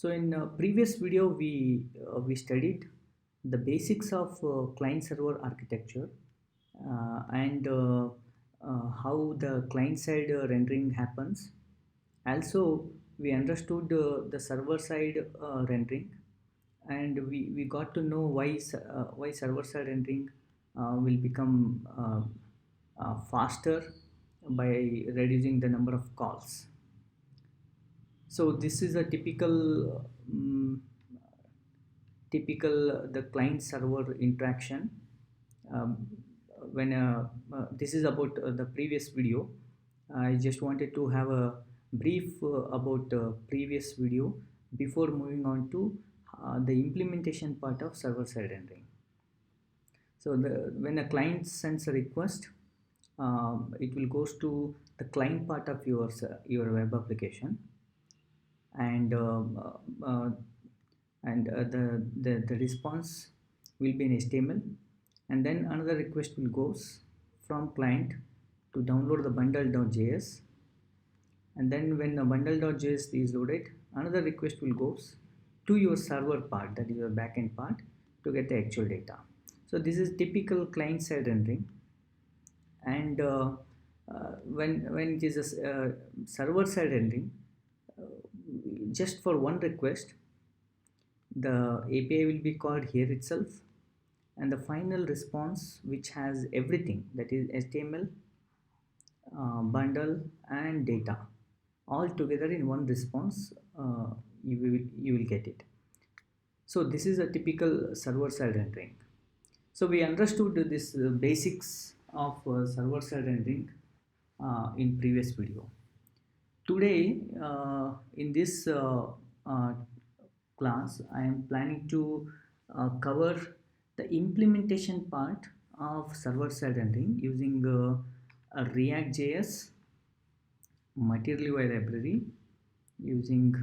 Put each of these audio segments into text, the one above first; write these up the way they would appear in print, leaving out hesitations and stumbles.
So in previous video we studied the basics of client server architecture and how the client side rendering happens. Also we understood the server side rendering, and we got to know why server side rendering will become faster by reducing the number of calls. So this is a typical the client server interaction. um, when This is about the previous video. I just wanted to have a brief about previous video before moving on to the implementation part of server side rendering. So when a client sends a request, it will goes to the client part of your web application, and the response will be in HTML, and then another request will goes from client to download the bundle.js, and then when the bundle.js is loaded, another request will goes to your server part, that is your backend part, to get the actual data. So this is typical client side rendering. And when it is a server side rendering, uh, just for one request the API will be called here itself, and the final response, which has everything, that is HTML, bundle and data, all together in one response, you will get it. So this is a typical server side rendering. So we understood this basics of server side rendering in previous video. Today in this class I am planning to cover the implementation part of server side rendering using a react-ssr material UI library, using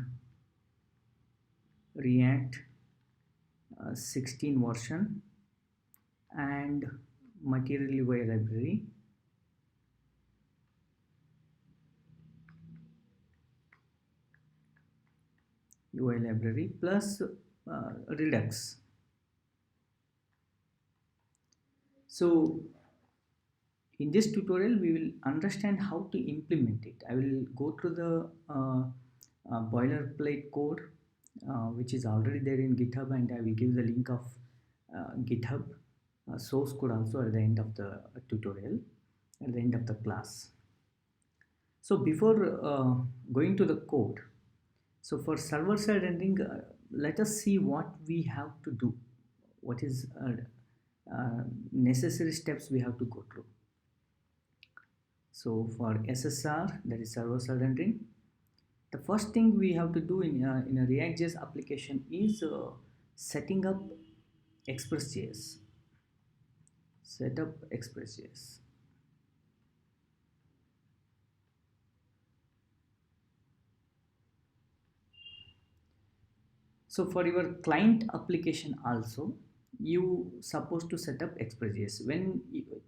react 16 version, and material UI library, plus redux. So in this tutorial we will understand how to implement it. I will go through the boilerplate code which is already there in GitHub, and I will give the link of GitHub source code also at the end of the tutorial, at the end of the class. So before going to the code, so for server side rendering, let us see what we have to do, what is necessary steps we have to go through. So for SSR, that is server side rendering, the first thing we have to do in a React.js application is setting up expressjs. Set up expressjs. So for your client application also, you supposed to set up expressjs.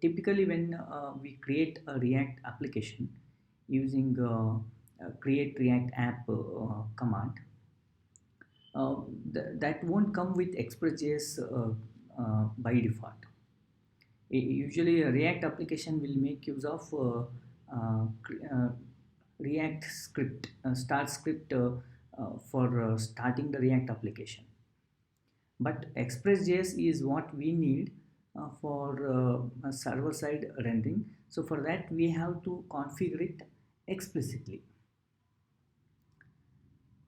Typically when we create a React application using create react app command, that won't come with expressjs by default. Usually a React application will make use of React script, start script for starting the React application. But expressjs is what we need for server side rendering. So for that we have to configure it explicitly.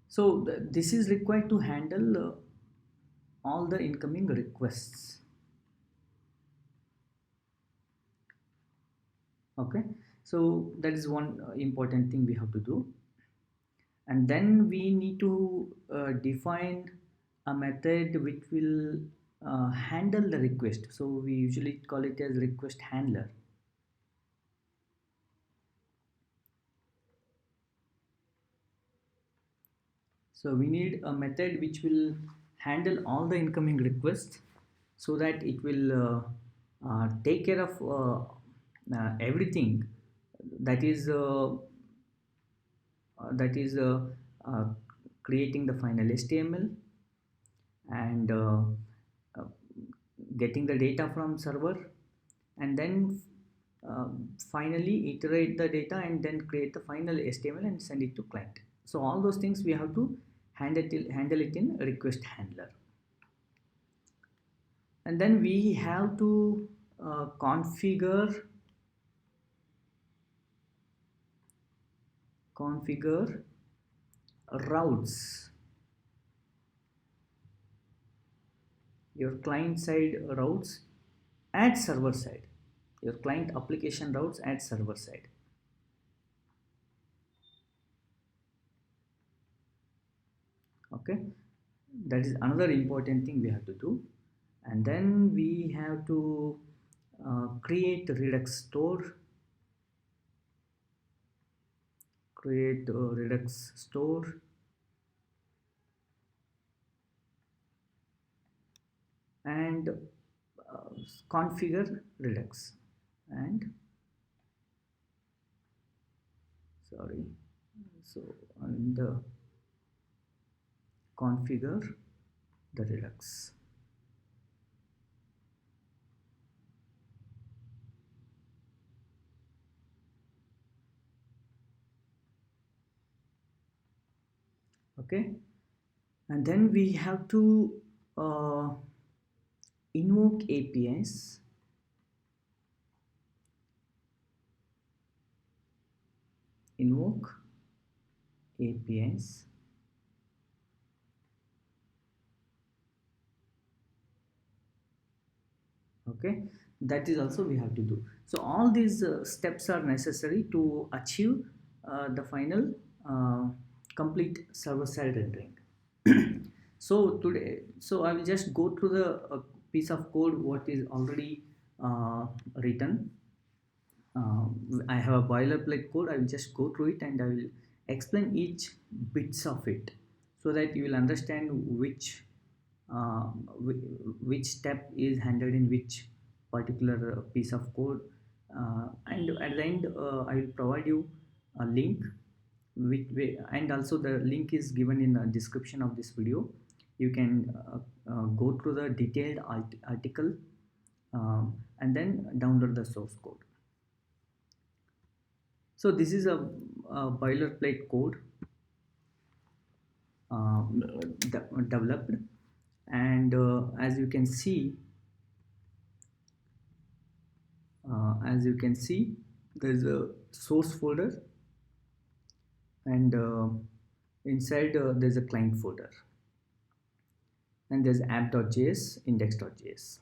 So this is required to handle all the incoming requests. Okay, so that is one important thing we have to do. And then we need to define a method which will handle the request. So we usually call it as request handler. So we need a method which will handle all the incoming requests, so that it will take care of everything that is creating the final HTML, and uh, getting the data from server, and then uh, finally iterate the data and then create the final HTML and send it to client. So all those things we have to handle it in request handler. And then we have to configure routes, your client side routes at server side, your client application routes at server side. Okay, that is another important thing we have to do. And then we have to create redux store, create a redux store, and configure redux, and sorry, so and configure the redux. Okay, and then we have to uh, invoke APIs, invoke APIs, okay, that is also we have to do. So all these steps are necessary to achieve the final uh, complete server side rendering. So I will just go through the piece of code what is already written. uh, I have a boilerplate code. I will just go through it and I will explain each bits of it so that you will understand uh, which step is handled in which particular piece of code. And at the end, I will provide you a link, and also the link is given in the description of this video. You can go through the detailed article, and then download the source code. So this is a boilerplate code developed, and as you can see, there's a source folder, and inside there's a client folder, and there's app.js, index.js,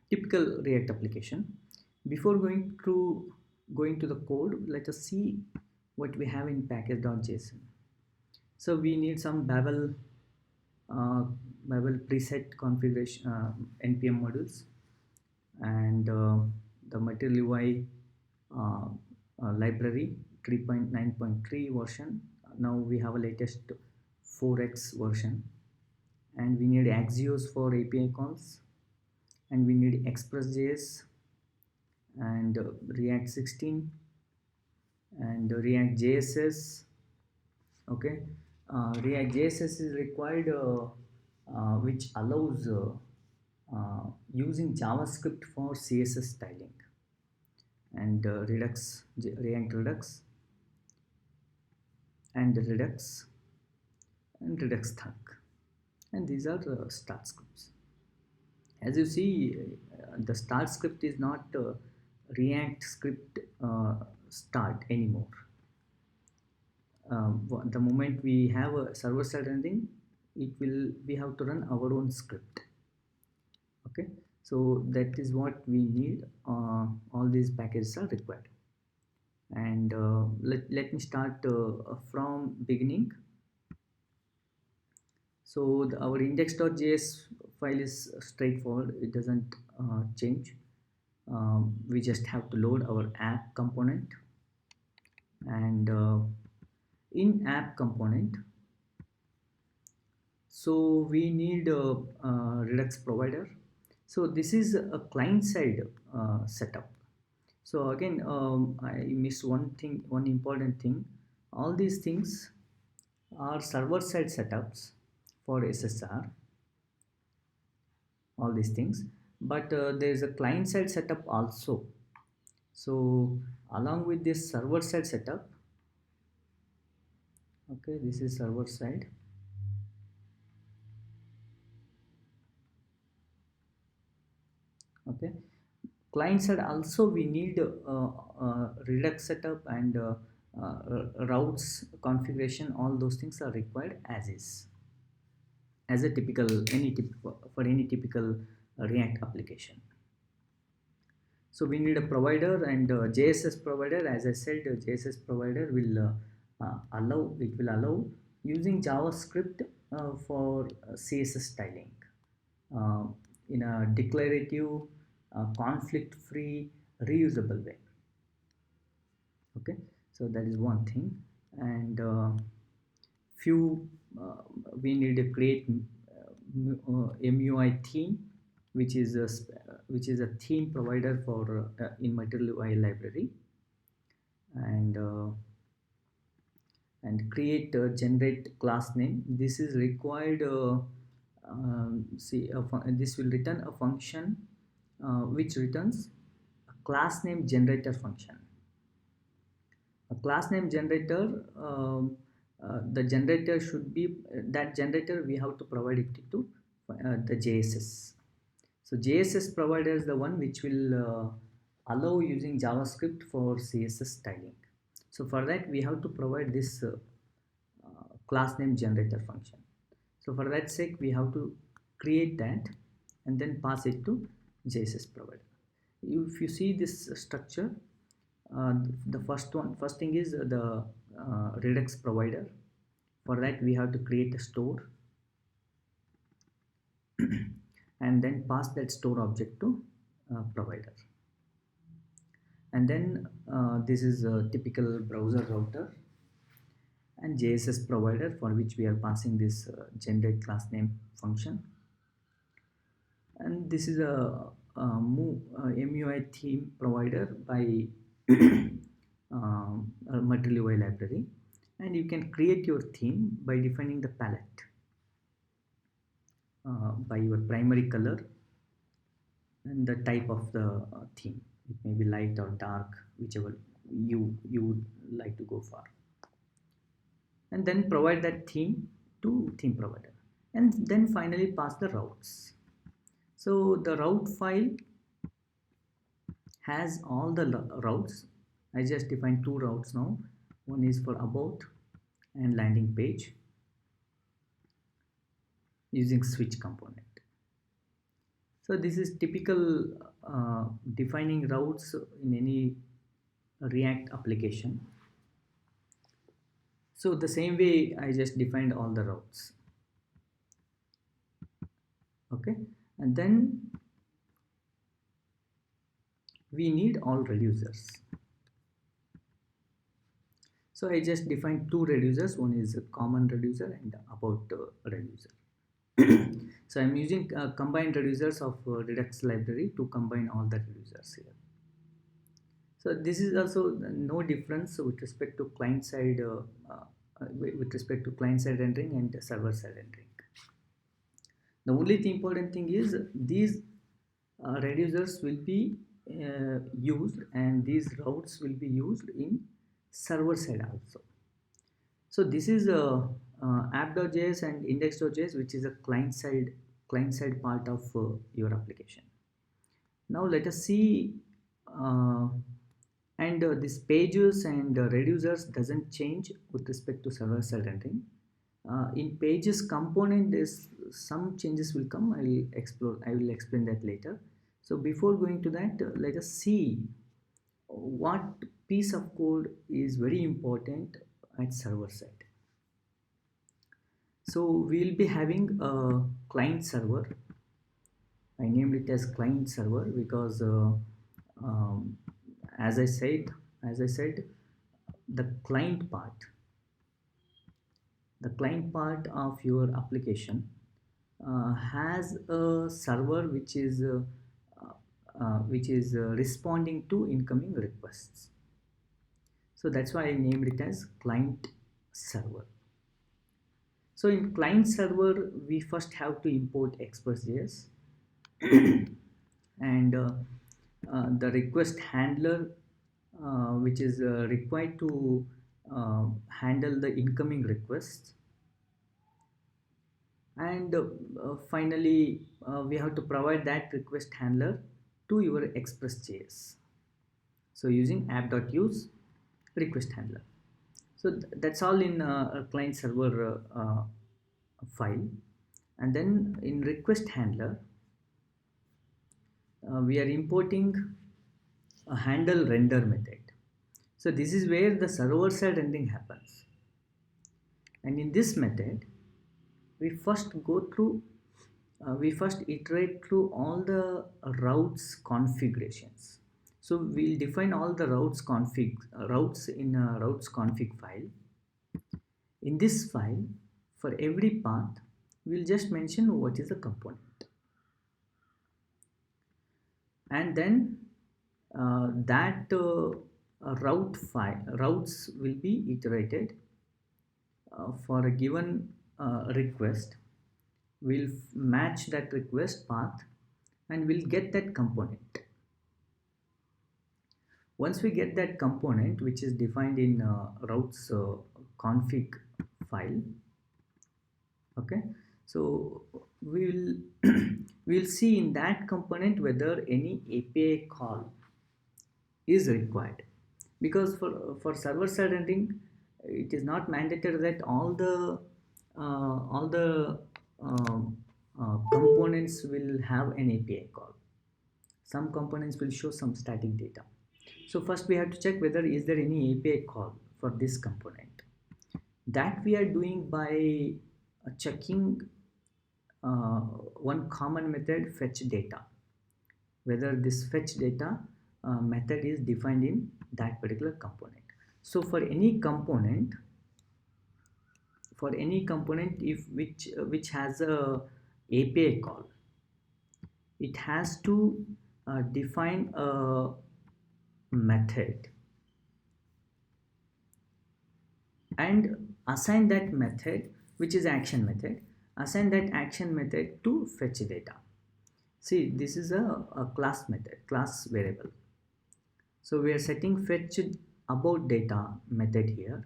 typical React application. Before going to the code, let us see what we have in package.json. So we need some uh, Babel preset configuration, npm modules, and the material UI library 3.9.3 version. Now we have a latest 4x version, and we need Axios for API calls, and we need expressjs, and React 16, and react-ssr. Okay, react-ssr is required, which allows using JavaScript for CSS styling, and React Redux, and Redux, and Redux Thunk, and these are the start scripts. As you see, the start script is not React script start anymore. The moment we have a server side rendering, we have to run our own script. Okay, so that is what we need. All these packages are required, and let me start from beginning. So our index.js file is straightforward. It doesn't change. We just have to load our app component, and in app component, so we need a Redux provider. So this is a client side setup. So again, I missed one important thing. All these things are server-side setups for SSR, all these things, but there is a client-side setup also. So along with this server-side setup, okay, this is server-side. Okay, client side also we need redux setup and routes configuration. All those things are required as is, as a typical for any typical react application. So we need a provider, and JSS provider, as I said, JSS provider will allow using JavaScript for CSS styling uh, in a declarative, conflict-free, reusable way. Okay, so that is one thing, and few we need to create MUI theme, which is a theme provider for in material UI library, and create generate class name. This is required. This will return a function which returns a class name generator function. A class name generator, the generator should be that generator we have to provide it to the JSS. So JSS provider is the one which will allow using JavaScript for CSS styling. So for that we have to provide this class name generator function. So for that sake we have to create that and then pass it to JSS provider. If you see this structure, the first thing is the redux provider. For that we have to create a store and then pass that store object to provider. And then this is a typical browser router and JSS provider, for which we are passing this generate class name function. And this is a MUI theme provider by a material UI library, and you can create your theme by defining the palette by your primary color and the type of the theme. It may be light or dark, whichever you would like to go for, and then provide that theme to theme provider, and then finally pass the routes. So the route file has all the routes. I just defined two routes now. One is for about and landing page using switch component. So this is typical defining routes in any React application. So the same way I just defined all the routes. Okay, and then we need all reducers. So I just defined two reducers. One is a common reducer and about reducer. So I'm using combined reducers of Redux library to combine all the reducers here. So this is also no difference with respect to client side rendering and server side rendering. The only important thing is these reducers will be used, and these routes will be used in server side also. So this is a app.js and index.js, which is a client side part of your application. Now let us see, and this pages and reducers doesn't change with respect to server side rendering. In pages component, is some changes will come. I will explain that later. So before going to that, let us see what piece of code is very important at server side. So we will be having a client server. I named it as client server because as I said, the client part of your application has a server which is responding to incoming requests. So that's why I named it as client server. So in client server, we first have to import expressjs and the request handler, which is required to handle the incoming requests. And finally, we have to provide that request handler to your expressjs. So using app.use request handler. So that's all in a client server file. And then in request handler, we are importing a handle render method. So this is where the server side rendering happens. And in this method, we first we first iterate through all the routes configurations. So we'll define all the routes in a routes config file. In this file, for every path, we'll just mention what is the component. And then that routes will be iterated for a given request. We'll match that request path and we'll get that component. Once we get that component, which is defined in routes config file, okay, so we'll we'll see in that component whether any API call is required, because for server side rendering, it is not mandatory that all the components will have an API call. Some components will show some static data. So first we have to check whether is there any API call for this component. That we are doing by checking one common method, fetch data, whether this fetch data method is defined in that particular component. So for any component if which has a API call, it has to define a method and assign that method, which is action method, assign that action method to fetch data. See, this is a class method, class variable. So we are setting fetch about data method here.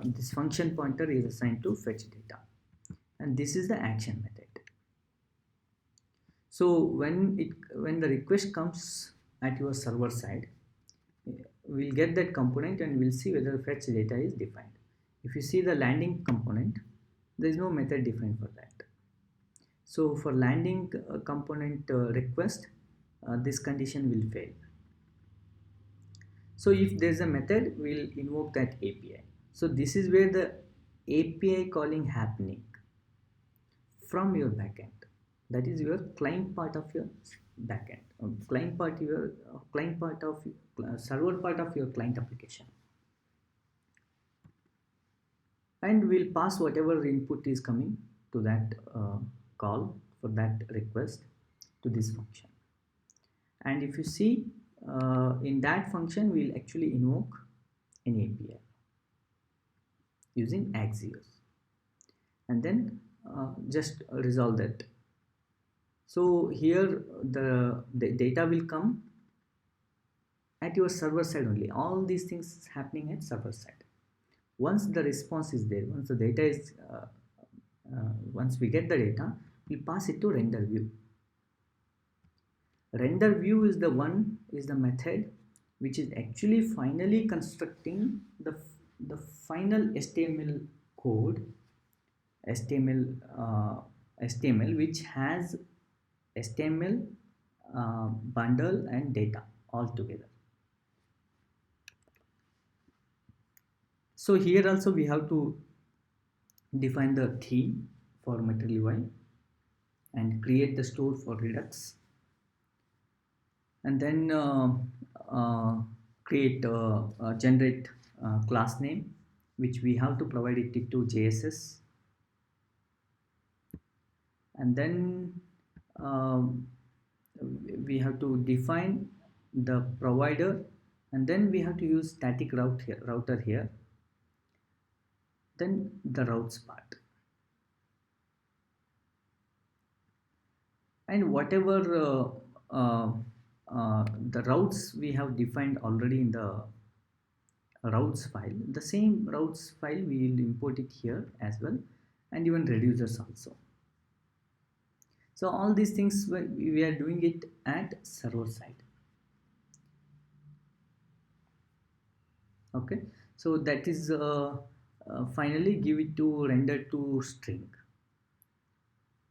This function pointer is assigned to fetch data, and this is the action method. So when the request comes at your server side, we'll get that component and we'll see whether fetch data is defined. If you see the landing component, there is no method defined for that. So for landing component request, this condition will fail. So if there's a method, we'll invoke that API. So this is where the API calling happening from your backend. That is your client part of your backend, server part of your client application. And we'll pass whatever input is coming to that call for that request to this function. And if you see in that function, we'll actually invoke an API using Axios, and then just resolve that. So here the data will come at your server side only. All these things happening at server side. Once the response is there, once the data is once we get the data, we pass it to render view. Render view is the method which is actually finally constructing the final HTML code, HTML which has HTML bundle and data all together. So here also we have to define the theme for material UI and create the store for redux, and then generate class name, which we have to provide it to JSS, and then we have to define the provider, and then we have to use static router here, then the routes part. and whatever the routes we have defined already in the routes file, the same routes file we will import it here as well, and even reducers also. So all these things we are doing it at server side. Okay, so that is finally give it to render to string,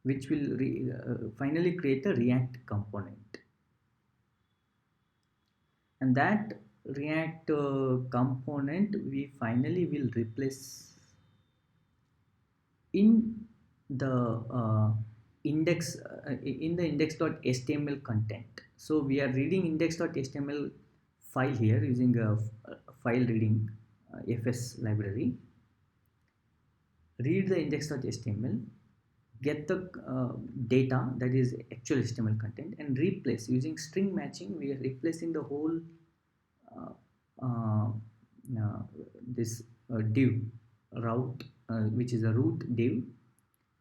which will finally create a react component, and that react component we finally will replace in the index.html content. So we are reading index.html file here using a file reading fs library. Read the index.html, get the data, that is actual HTML content, and replace using string matching. We are replacing the whole uh, uh, uh, this div route, which is a root div.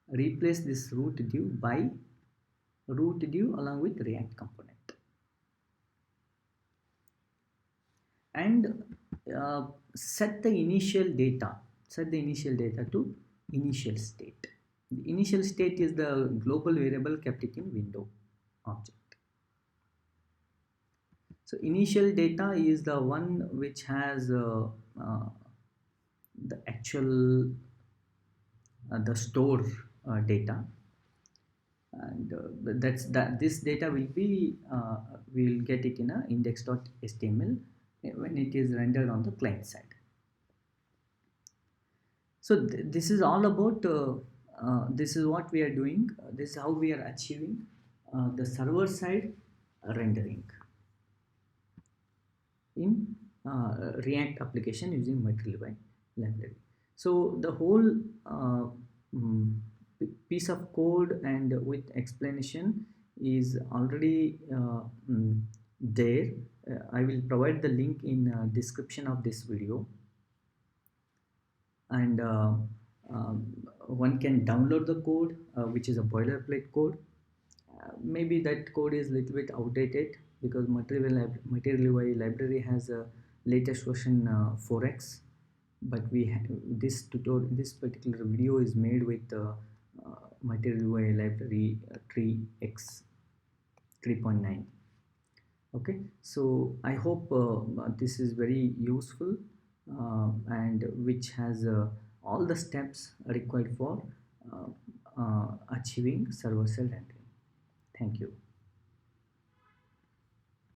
Replace this root div by root div along with react component, and set the initial data. Set the initial data to initial state. The initial state is the global variable kept it in window object. So initial data is the one which has the actual the store data, and this data will be we'll get it in a index.html when it is rendered on the client side. So this is all about this is what we are doing. This is how we are achieving the server side rendering in React application using Material library. So the whole mm, piece of code and with explanation is already there. I will provide the link in description of this video, and one can download the code, which is a boilerplate code. Maybe that code is a little bit outdated because Material UI library has a latest version 4x, but this particular video is made with Material UI library 3x 3.9. Okay, so I hope this is very useful, and which has all the steps required for achieving server-side rendering. Thank you.